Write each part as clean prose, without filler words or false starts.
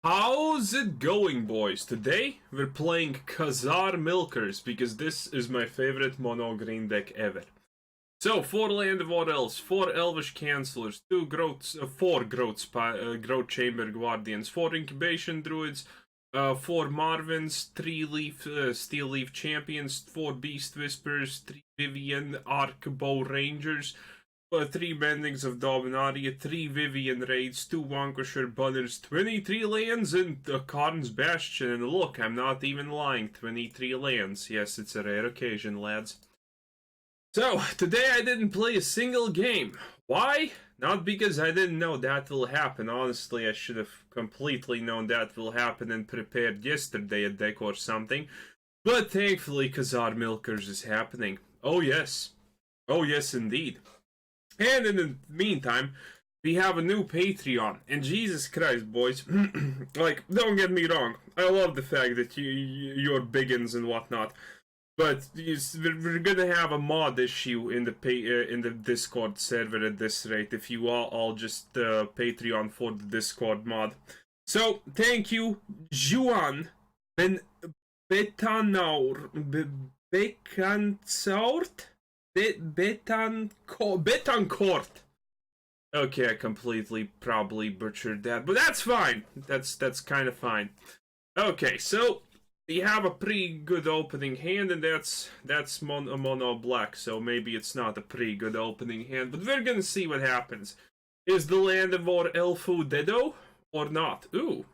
How's it going, boys? Today we're playing Khazar Milkers because this is my favorite mono green deck ever. So 4 Llanowar Elves, 4 Elvish Cancellors, 4 Growth Chamber Guardians, 4 Incubation Druids, 4 Marwyns, 3 Steel Leaf Champions, 4 Beast Whispers, 3 Vivien Arkbow Rangers, 3 Mendings of Dominaria, 3 Vivien Reids, 2 Vanquisher Bunners, 23 lands, and Karn's Bastion. And look, I'm not even lying, 23 lands. Yes, it's a rare occasion, lads. So, today I didn't play a single game. Why? Not because I didn't know that will happen. Honestly, I should have completely known that will happen and prepared yesterday a deck or something. But thankfully, Khazar Milkers is happening. Oh yes. Oh yes, indeed. And in the meantime, we have a new Patreon. And Jesus Christ, boys, like, don't get me wrong. I love the fact that you're biggins and whatnot. But we're gonna have a mod issue in the Discord server at this rate if you all just Patreon for the Discord mod. So thank you, Juan Betancourt. Betancourt. Okay, I completely probably butchered that, but that's fine. That's kind of fine. Okay, so we have a pretty good opening hand, and that's mono black, so maybe it's not a pretty good opening hand, but we're gonna see what happens. Is the Llanowar Elfu Dedo or not? Ooh,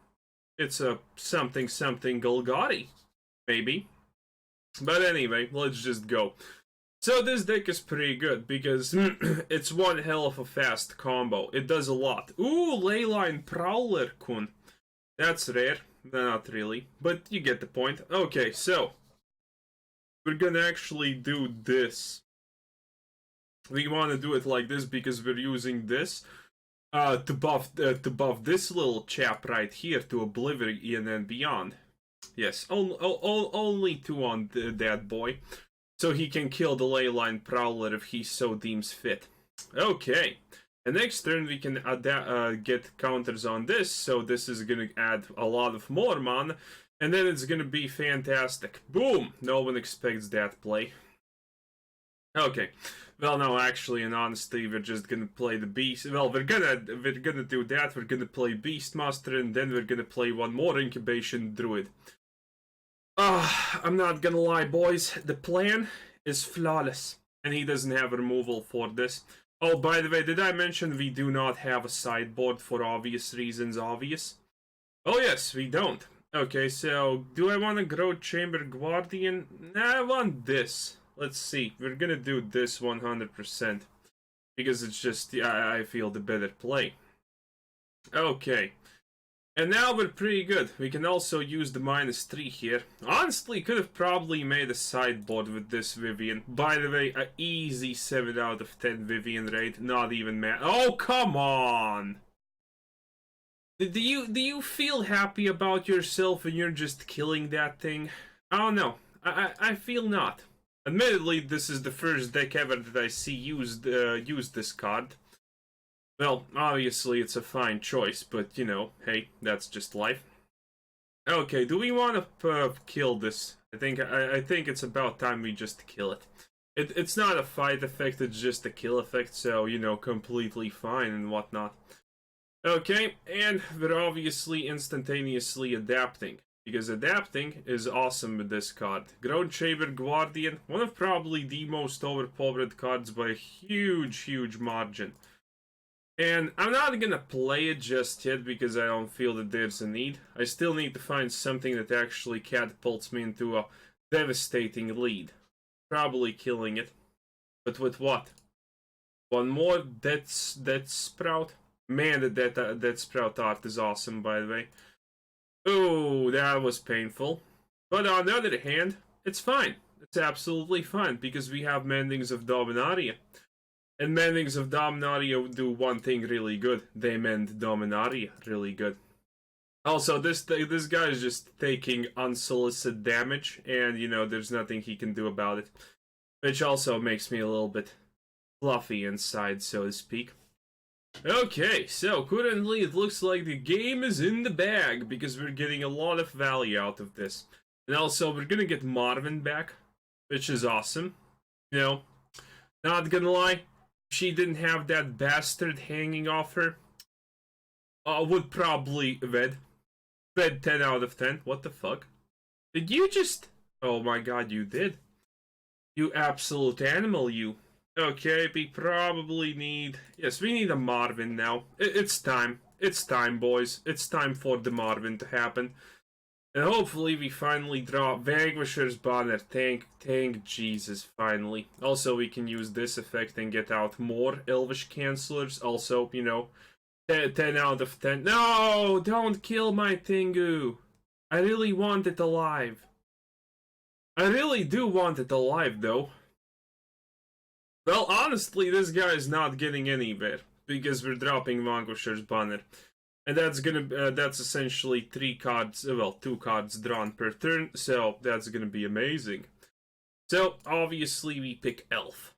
it's a something Golgari, maybe. But anyway, let's just go. So this deck is pretty good because it's one hell of a fast combo. It does a lot. Ooh, Leyline Prowler Kun. That's rare. Not really, but you get the point. Okay, so we're gonna actually do this. We want to do it like this because we're using this to buff this little chap right here to Oblivion and Beyond. Yes, only 2 on that boy. So he can kill the Leyline Prowler if he so deems fit. Okay. And next turn we can get counters on this, so this is gonna add a lot of more mana, and then it's gonna be fantastic. Boom! No one expects that play. Okay. Well, no, actually, and honestly, we're just gonna play the Beast. Well, we're gonna do that. We're gonna play Beastmaster, and then we're gonna play one more Incubation Druid. I'm not gonna lie, boys. The plan is flawless, and he doesn't have removal for this. Oh, by the way, did I mention we do not have a sideboard for obvious reasons? Obvious? Oh yes, we don't. Okay, so do I want to Growth Chamber Guardian? Nah, I want this. Let's see. We're gonna do this 100%. Because it's just, I feel the better play. Okay. And now we're pretty good. We can also use the -3 here. Honestly, could have probably made a sideboard with this Vivien. By the way, an easy 7 out of 10 Vivien Reid. Not even mad. Oh, come on! Do you feel happy about yourself when you're just killing that thing? I don't know. I feel not. Admittedly, this is the first deck ever that I see use this card. Well, obviously it's a fine choice, but, you know, hey, that's just life. Okay, do we want to kill this? I think it's about time we just kill it. It's not a fight effect, it's just a kill effect, so, you know, completely fine and whatnot. Okay, and we're obviously instantaneously adapting, because adapting is awesome with this card. Growth Chamber Guardian, one of probably the most overpowered cards by a huge margin. And I'm not gonna play it just yet because I don't feel that there's a need. I still need to find something that actually catapults me into a devastating lead. Probably killing it. But with what? One more Death Sprout? Man, the Death Sprout art is awesome, by the way. Oh, that was painful. But on the other hand, it's fine. It's absolutely fine because we have Mendings of Dominaria. And Mendings of Dominaria do one thing really good. They mend Dominaria really good. Also, this guy is just taking unsolicited damage, and, you know, there's nothing he can do about it. Which also makes me a little bit fluffy inside, so to speak. Okay, so currently it looks like the game is in the bag because we're getting a lot of value out of this. And also, we're gonna get Marwyn back, which is awesome. You know, not gonna lie, if she didn't have that bastard hanging off her, I would probably red 10 out of 10. What the fuck? Did you just... Oh my god, you did. You absolute animal, you. Okay, we probably need... Yes, we need a Marwyn now. It's time. It's time, boys. It's time for the Marwyn to happen. And hopefully we finally draw Vanquisher's banner. Thank Jesus, finally. Also, we can use this effect and get out more Elvish Cancellors. Also, you know, 10 out of 10. No! Don't kill my Tengu! I really want it alive. I really do want it alive, though. Well, honestly, this guy is not getting anywhere because we're dropping Vanquisher's banner, and that's essentially 3 cards, well, 2 cards drawn per turn. So that's gonna be amazing. So obviously we pick Elf.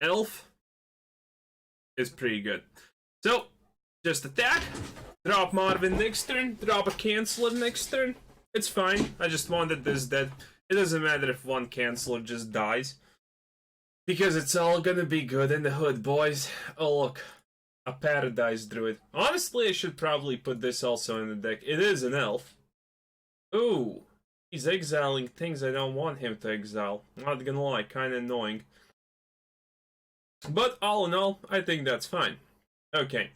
Elf is pretty good. So just attack, drop Marwyn next turn, drop a Canceller next turn. It's fine. I just wanted this dead. It doesn't matter if one Canceller just dies. Because it's all gonna be good in the hood, boys. Oh, look. A Paradise Druid. Honestly, I should probably put this also in the deck. It is an elf. Ooh. He's exiling things I don't want him to exile. Not gonna lie, kinda annoying. But all in all, I think that's fine. Okay.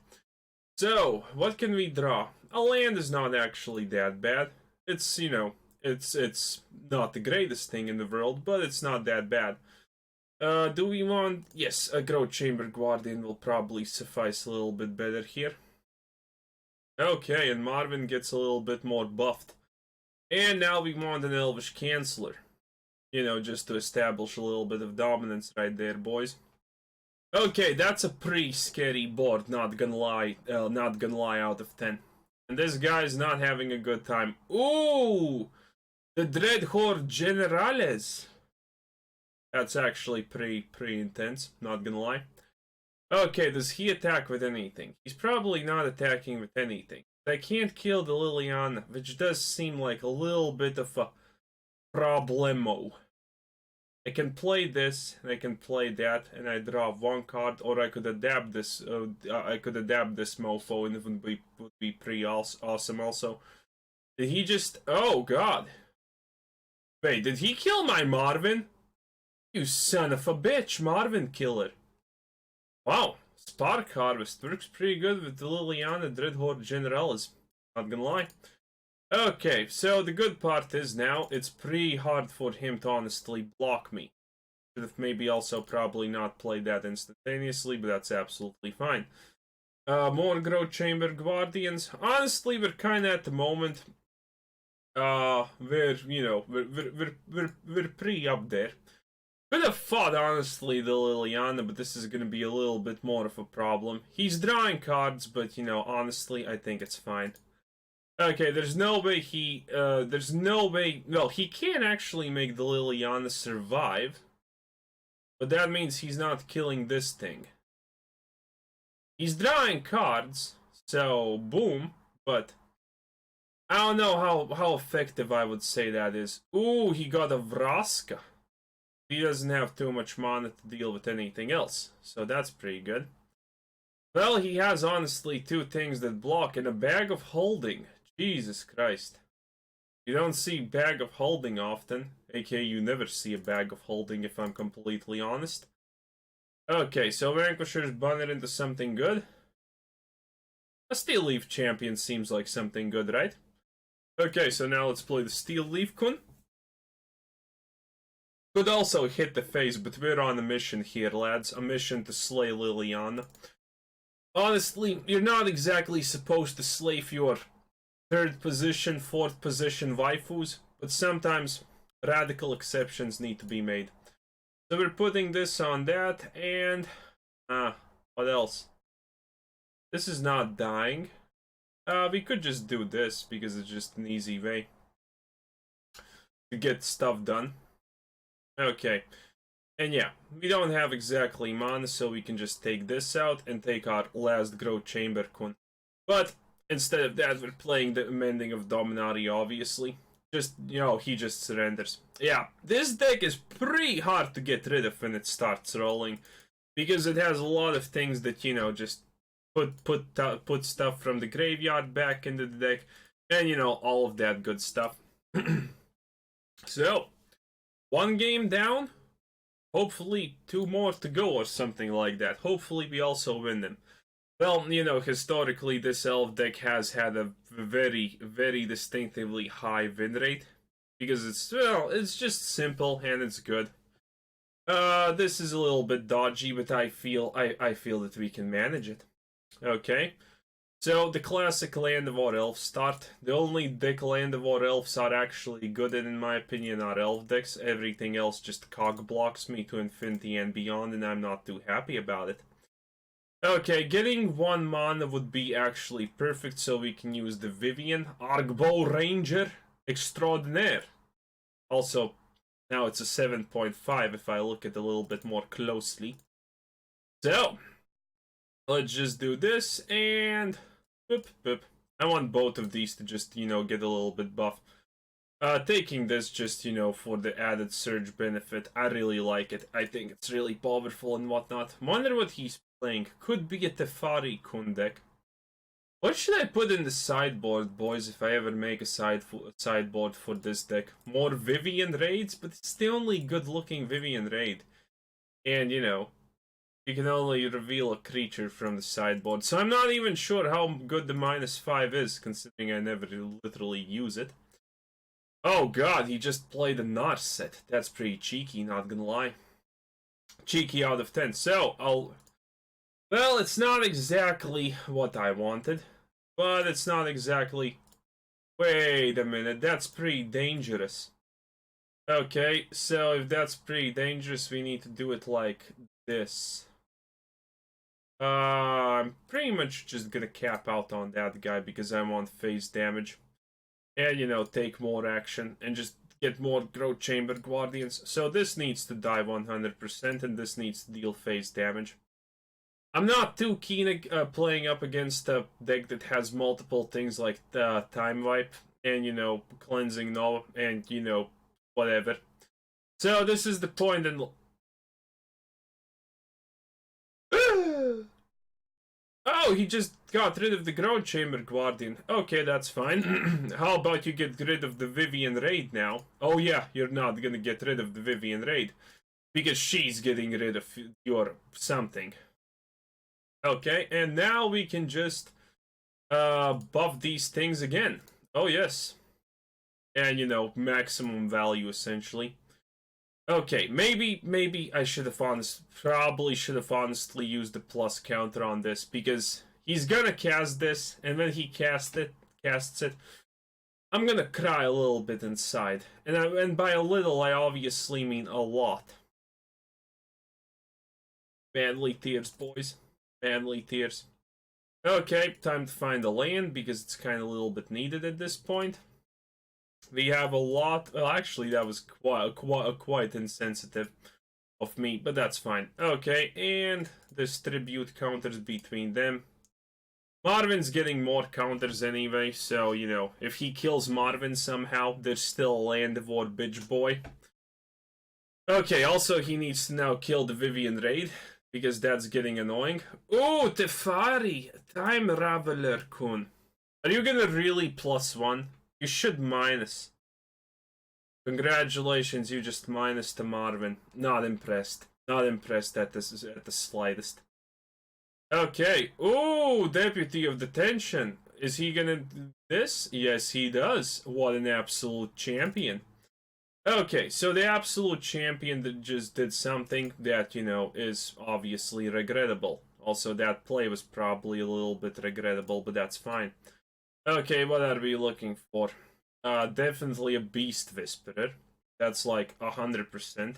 So, what can we draw? A land is not actually that bad. It's, you know, it's not the greatest thing in the world, but it's not that bad. Do we want... Yes, a Growth Chamber Guardian will probably suffice a little bit better here. Okay, and Marwyn gets a little bit more buffed. And now we want an Elvish Canceller. You know, just to establish a little bit of dominance right there, boys. Okay, that's a pretty scary board, not gonna lie out of 10. And this guy's not having a good time. Ooh! The Dread Horde Generales! That's actually pretty intense, not gonna lie. Okay, does he attack with anything? He's probably not attacking with anything. I can't kill the Liliana, which does seem like a little bit of a problemo. I can play this, and I can play that, and I draw 1 card, or I could adapt this. I could adapt this mofo, and it would be pretty awesome. Also, did he just? Oh God! Wait, did he kill my Marwyn? You son of a bitch, Marwyn killer. Wow, Spark Harvest works pretty good with the Liliana Dreadhorde Generales. Not gonna lie. Okay, so the good part is now it's pretty hard for him to honestly block me. Should have maybe also probably not played that instantaneously, but that's absolutely fine. More Growth Chamber Guardians. Honestly, we're kinda at the moment. We're pretty up there. Could have fought, honestly, the Liliana, but this is going to be a little bit more of a problem. He's drawing cards, but, you know, honestly, I think it's fine. Okay, there's no way he, well, he can actually make the Liliana survive. But that means he's not killing this thing. He's drawing cards, so boom, but I don't know how effective I would say that is. Ooh, he got a Vraska. He doesn't have too much mana to deal with anything else, so that's pretty good. Well, he has honestly 2 things that block and a Bag of Holding. Jesus Christ. You don't see Bag of Holding often, aka you never see a Bag of Holding if I'm completely honest. Okay, so Vanquisher's banner into something good. A Steel Leaf Champion seems like something good, right? Okay, so now let's play the Steel Leaf Kun. Could also hit the face, but we're on a mission here, lads. A mission to slay Liliana. Honestly, you're not exactly supposed to slay your 3rd position, 4th position waifus, but sometimes radical exceptions need to be made. So we're putting this on that, and... what else? This is not dying. We could just do this, because it's just an easy way to get stuff done. Okay, And yeah, we don't have exactly mana, so we can just take this out and take our last Growth Chamber Kun. But instead of that, we're playing the Mending of Dominaria, obviously. Just, you know, he just surrenders. Yeah, this deck is pretty hard to get rid of when it starts rolling, because it has a lot of things that, you know, just put stuff from the graveyard back into the deck, and, you know, all of that good stuff. So, one game down, hopefully 2 more to go or something like that. Hopefully we also win them. Well, you know, historically this elf deck has had a very, very distinctively high win rate. Because it's, well, it's just simple and it's good. This is a little bit dodgy, but I feel that we can manage it. Okay. So, the classic Llanowar Elves start. The only deck Llanowar Elves are actually good in my opinion, are elf decks. Everything else just cog blocks me to infinity and beyond, and I'm not too happy about it. Okay, getting 1 mana would be actually perfect, so we can use the Vivien Arkbow Ranger Extraordinaire. Also, now it's a 7.5 if I look at it a little bit more closely. So, let's just do this, and boop, boop. I want both of these to just, you know, get a little bit buff. Taking this just, you know, for the added surge benefit. I really like it. I think it's really powerful and whatnot. Wonder what he's playing. Could be a Teferi Kun deck. What should I put in the sideboard, boys, if I ever make a sideboard for this deck? More Vivien Reids? But it's the only good-looking Vivien Reid. And, you know, you can only reveal a creature from the sideboard. So I'm not even sure how good the -5 is, considering I never literally use it. Oh god, he just played a Narset. That's pretty cheeky, not gonna lie. Cheeky out of 10. So, well, it's not exactly what I wanted. But it's not exactly... Wait a minute, that's pretty dangerous. Okay, so if that's pretty dangerous, we need to do it like this. I'm pretty much just gonna cap out on that guy because I want phase damage. And, you know, take more action and just get more Growth Chamber Guardians. So this needs to die 100% and this needs to deal phase damage. I'm not too keen at playing up against a deck that has multiple things like Time Wipe and, you know, Cleansing Nova and, you know, whatever. So this is the point in... Oh, he just got rid of the Growth Chamber Guardian. Okay, that's fine. How about you get rid of the Vivien Reid now? Oh yeah, you're not gonna get rid of the Vivien Reid. Because she's getting rid of your something. Okay, and now we can just buff these things again. Oh yes. And, you know, maximum value essentially. Okay, maybe I should have probably should have honestly used the plus counter on this, because he's gonna cast this, and when he casts it, I'm gonna cry a little bit inside. And by a little, I obviously mean a lot. Manly tears, boys. Manly tears. Okay, time to find a land, because it's kind of a little bit needed at this point. We have a lot... Well, actually, that was quite insensitive of me, but that's fine. Okay, and distribute counters between them. Marwyn's getting more counters anyway, so, you know, if he kills Marwyn somehow, there's still a Llanowar bitch boy. Okay, also he needs to now kill the Vivien Reid, because that's getting annoying. Oh, Teferi! Time Raveler Kun. Are you gonna really +1? You should minus. Congratulations, you just minus to Marwyn. Not impressed. Not impressed at this at the slightest. Okay. Ooh, Deputy of Detention. Is he gonna do this? Yes, he does. What an absolute champion. Okay, so the absolute champion that just did something that, you know, is obviously regrettable. Also, that play was probably a little bit regrettable, but that's fine. Okay, what are we looking for? Definitely a Beast Whisperer. That's like 100%.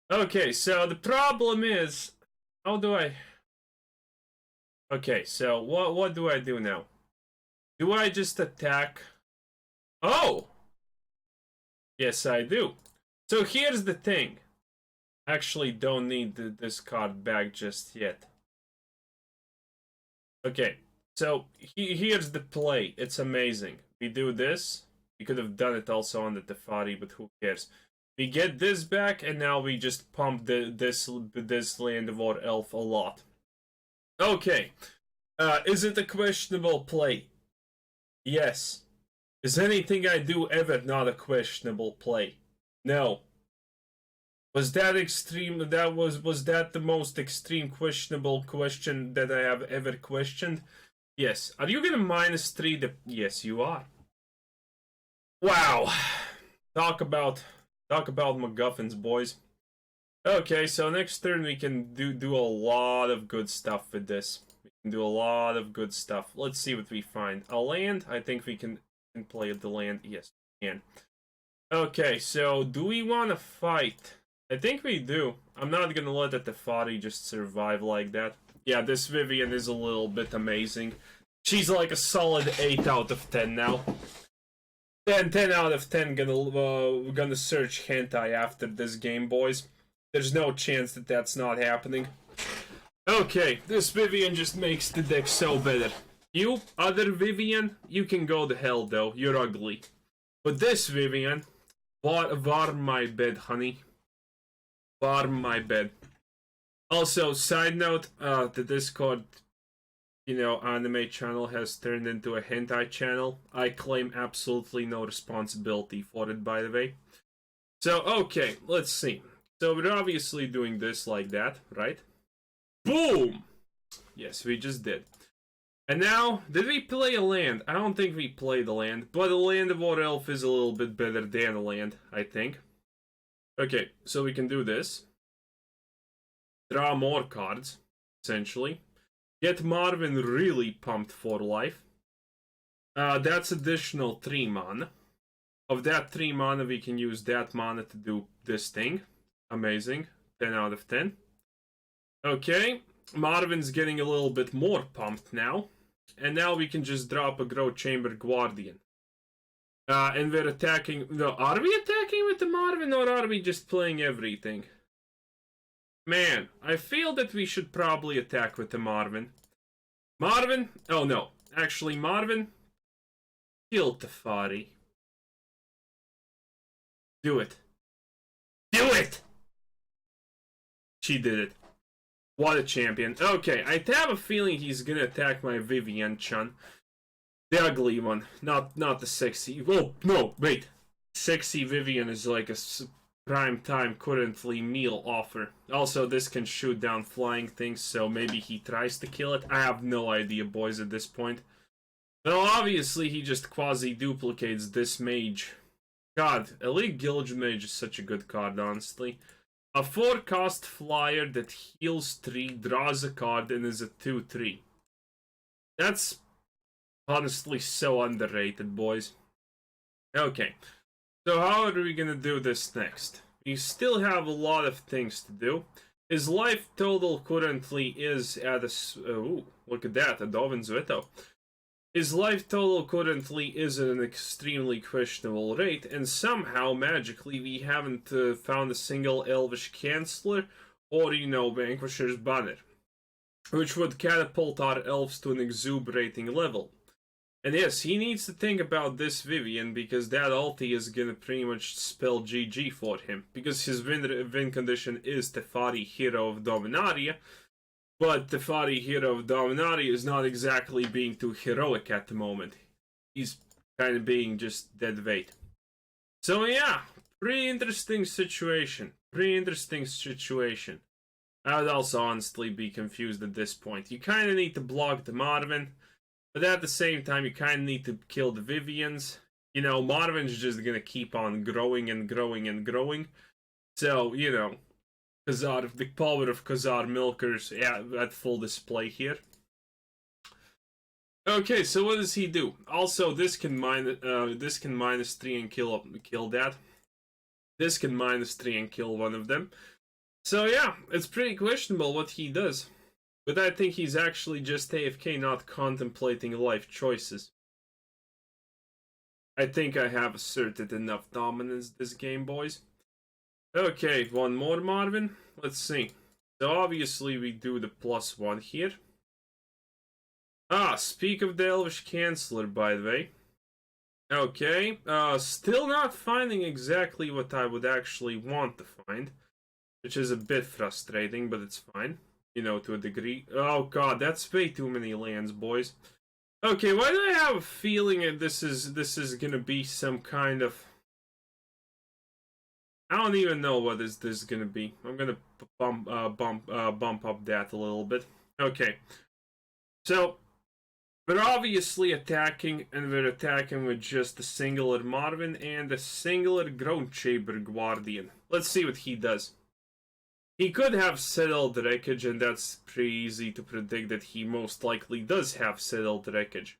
Okay, so the problem is... How do I... Okay, so what do I do now? Do I just attack... Oh! Yes, I do. So here's the thing. Actually don't need this card back just yet. Okay, so here's the play. It's amazing. We do this. We could have done it also on the Teferi, but who cares? We get this back, and now we just pump this Llanowar Elf a lot. Okay. Is it a questionable play? Yes. Is anything I do ever not a questionable play? No. Was that extreme? Was that the most extreme questionable question that I have ever questioned? Yes. Are you gonna -3 the? Yes, you are. Wow. Talk about MacGuffins, boys. Okay, so next turn we can do a lot of good stuff with this. We can do a lot of good stuff. Let's see what we find. A land? I think we can play the land. Yes, we can. Okay, so do we want to fight? I think we do. I'm not gonna let the Teferi just survive like that. Yeah, this Vivien is a little bit amazing. She's like a solid 8 out of 10 now. 10 out of 10 gonna search hentai after this game, boys. There's no chance that that's not happening. Okay, this Vivien just makes the deck so better. You, other Vivien, you can go to hell though, you're ugly. But this Vivien, warm my bed, honey. Warm my bed. Also, side note, the Discord, anime channel has turned into a hentai channel. I claim absolutely no responsibility for it, by the way. So, okay, let's see. So we're obviously doing this like that, right? Boom! Yes, we just did. And now, did we play a land? I don't think we played a land, but a Llanowar Elf is a little bit better than a land, I think. Okay, so we can do this. Draw more cards, essentially. Get Marwyn really pumped for life. That's additional 3 mana. Of that 3 mana, we can use that mana to do this thing. Amazing. 10 out of 10. Okay. Marwyn's getting a little bit more pumped now. And now we can just drop a Growth Chamber Guardian. And we're attacking... No, are we attacking with the Marwyn or are we just playing everything? Man, I feel that we should probably attack with the Marwyn. Marwyn? Oh no. Actually, Marwyn, kill Teferi. Do it. Do it! She did it. What a champion. Okay, I have a feeling he's gonna attack my Vivien-chan. The ugly one, not the sexy. Whoa, no, wait. Sexy Vivien is like a prime time currently meal offer. Also, this can shoot down flying things, so maybe he tries to kill it. I have no idea, boys, at this point. Well, obviously, he just quasi-duplicates this mage. God, Elite Guild Mage is such a good card, honestly. A 4-cost flyer that heals 3, draws a card, and is a 2/3. That's honestly so underrated, boys. Okay, so how are we gonna do this next? We still have a lot of things to do. His life total currently is at a... ooh, look at that, a Dovin's Veto. His life total currently is at an extremely questionable rate, and somehow, magically, we haven't found a single Elvish Clancaller or, Vanquisher's Banner, which would catapult our elves to an exuberating level. And yes, he needs to think about this Vivien, because that ulti is gonna pretty much spell GG for him, because his win condition is Teferi, Hero of Dominaria. But Teferi, Hero of Dominaria, is not exactly being too heroic at the moment. He's kind of being just dead weight. So yeah, pretty interesting situation. I would also honestly be confused at this point. You kind of need to block the Marwyn, but at the same time, you kind of need to kill the Viviens. Marwyn's just gonna keep on growing and growing and growing. So, Khazar, the power of Khazar Milkers, yeah, at full display here. Okay, so what does he do? Also, this can -3 and kill that. This can -3 and kill one of them. So yeah, it's pretty questionable what he does. But I think he's actually just AFK, not contemplating life choices. I think I have asserted enough dominance this game, boys. Okay, one more Marwyn. Let's see. So obviously we do the +1 here. Speak of the Elvish Clancaller, by the way. Okay, still not finding exactly what I would actually want to find, which is a bit frustrating, but it's fine, you know, to a degree. Oh god, that's way too many lands, boys. Okay, why do I have a feeling that this is gonna be some kind of... I don't even know what this is gonna be. I'm gonna bump up that a little bit. Okay, so we're obviously attacking, and we're attacking with just a singular Marwyn and a singular Groundchaber Guardian. Let's see what he does. He could have Settled Wreckage, and that's pretty easy to predict that he most likely does have Settled Wreckage.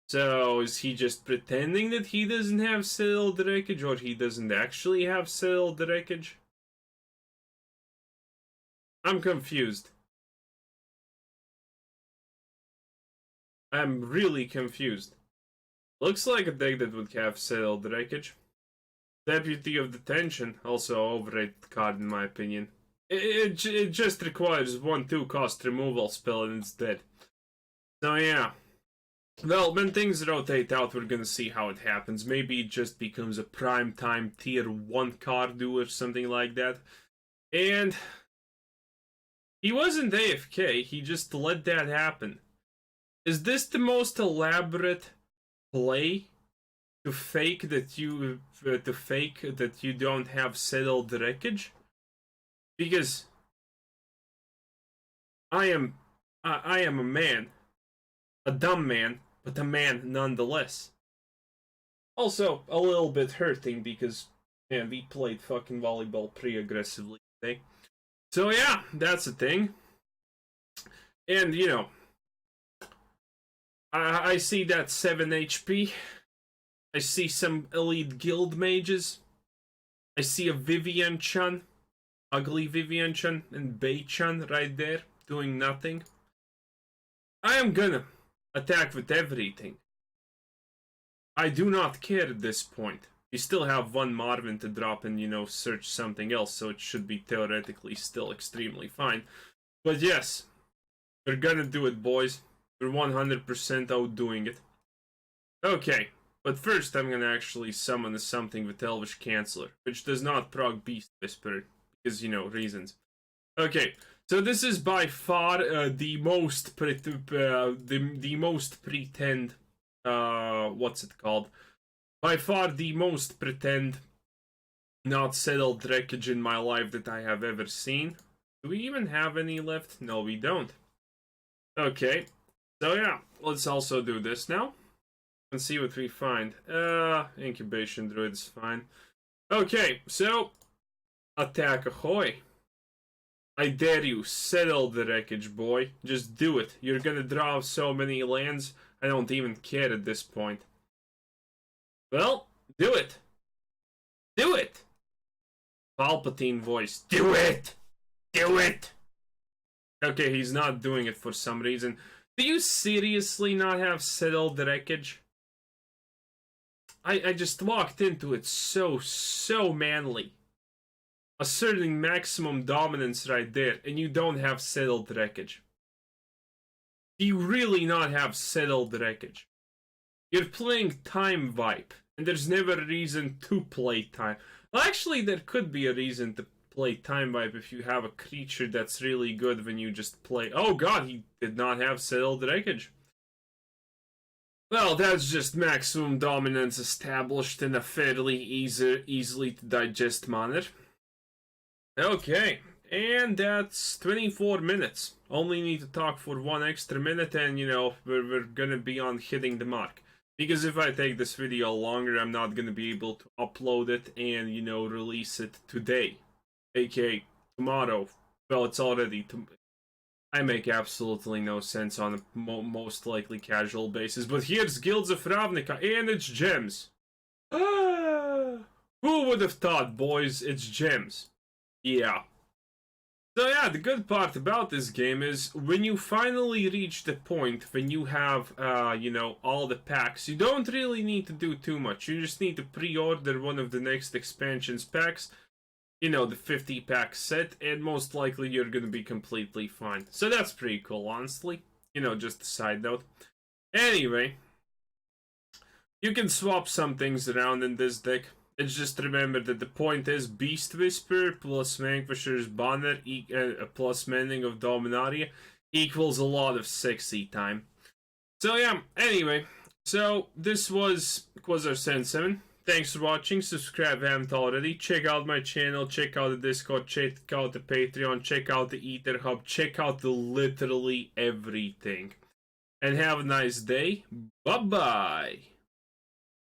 So, is he just pretending that he doesn't have Settled Wreckage, or he doesn't actually have Settled Wreckage? I'm confused. I'm really confused. Looks like a deck that would have Settled Wreckage. Deputy of Detention, also overrated card in my opinion. It just requires 1/2 cost removal spell and it's dead. So yeah. Well, when things rotate out, we're gonna see how it happens. Maybe it just becomes a prime time tier 1 card or something like that. And he wasn't AFK, he just let that happen. Is this the most elaborate play to fake that you don't have Settled Wreckage? Because I am a man, a dumb man, but a man nonetheless. Also a little bit hurting because man, we played fucking volleyball pretty aggressively today. So yeah, that's the thing. And you know, I see that 7 HP. I see some elite guild mages. I see a Vivien Chan, ugly Vivien Chan, and Bei Chan right there, doing nothing. I am gonna attack with everything. I do not care at this point. You still have one Marwyn to drop and, you know, search something else, so it should be theoretically still extremely fine. But yes, we're gonna do it, boys. We're 100% outdoing it. Okay, but first I'm gonna actually summon something with Elvish Clancaller, which does not proc Beast Whisperer, because, you know, reasons. Okay, so this is by far the most pretend, what's it called? By far the most pretend not settled wreckage in my life that I have ever seen. Do we even have any left? No, we don't. Okay. So yeah, let's also do this now and see what we find. Incubation Druid is fine. Okay, so attack ahoy. I dare you, settle the wreckage, boy. Just do it. You're gonna draw so many lands, I don't even care at this point. Well, do it. Do it! Palpatine voice. Do it! Do it! Okay, he's not doing it for some reason. Do you seriously not have settled the wreckage? I just walked into it so manly. Asserting maximum dominance right there, and you don't have settled the wreckage. Do you really not have settled the wreckage? You're playing Time Vibe, and there's never a reason to play Time. Well, actually, there could be a reason to play Time Vibe if you have a creature that's really good when you just play... Oh god, he did not have settled wreckage. Well, that's just maximum dominance established in a fairly easily to digest manner. Okay, and that's 24 minutes. Only need to talk for 1 extra minute and, you know, we're gonna be on hitting the mark. Because if I take this video longer, I'm not gonna be able to upload it and, you know, release it today. aka tomorrow. Well, it's already... I make absolutely no sense on a most likely casual basis. But here's Guilds of Ravnica, and it's gems. Who would have thought, boys? It's gems. Yeah. So yeah, the good part about this game is when you finally reach the point when you have, you know, all the packs, you don't really need to do too much. You just need to pre-order one of the next expansion's packs, you know, the 50-pack set, and most likely you're gonna be completely fine. So that's pretty cool, honestly. You know, just a side note. Anyway, you can swap some things around in this deck. It's just remember that the point is Beast Whisper plus Vanquisher's Banner plus Mending of Dominaria equals a lot of sexy time. So yeah, anyway, so this was Khazar 7. Thanks for watching. Subscribe if you haven't already. Check out my channel. Check out the Discord. Check out the Patreon. Check out the Ether Hub. Check out the literally everything. And have a nice day. Bye-bye.